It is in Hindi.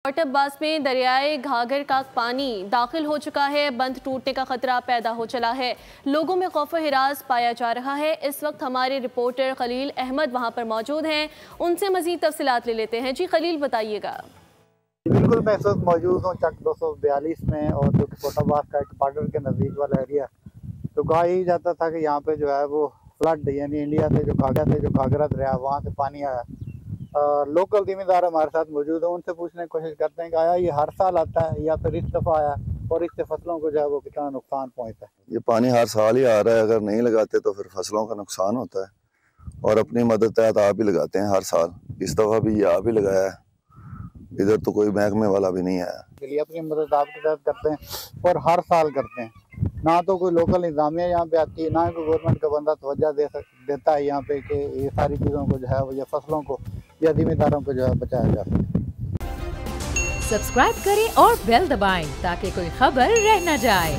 अब्बास में दरियाए घाघर का पानी दाखिल हो चुका है। बंद टूटने का खतरा पैदा हो चला है। लोगों में खौफ हिरास पाया जा रहा है। इस वक्त हमारे रिपोर्टर खलील अहमद वहां पर मौजूद हैं, उनसे मजीद तफसीलात ले लेते हैं। जी खलील, बताइएगा। बिल्कुल, मैं इस वक्त मौजूद हूँ चक 242 में, और जो कि अब्बास का एक बॉर्डर के नज़दीक वाला एरिया। तो कहा यही जाता था कि यहाँ पे जो है वो फ्लड, यानी इंडिया से जो घाघरा दरिया वहाँ से पानी आया। लोकल जिम्मेदार हमारे साथ मौजूद है, उनसे पूछने की कोशिश करते हैं कि आया ये हर साल आता है या फिर इस दफ़ा आया, और इससे फसलों को जो है वो कितना नुकसान पहुँचता है। ये पानी हर साल ही आ रहा है, अगर नहीं लगाते तो फिर फसलों का नुकसान होता है। और अपनी मदद तहत आप ही लगाते हैं हर साल। इस दफ़ा भी ये आप ही लगाया है, इधर तो कोई महकमे वाला भी नहीं आया। अपनी मदद आपके तहत करते हैं और हर साल करते हैं। ना तो कोई लोकल इंतजामिया यहाँ पे आती है, ना कोई गवर्नमेंट का बंदा तवज्जो देता है यहाँ पे कि ये सारी चीज़ों को जो है वो, या फसलों को या जिम्मेदारों को जो है बचाया जा सके। सब्सक्राइब करें और बेल दबाएं ताकि कोई खबर रह न जाए।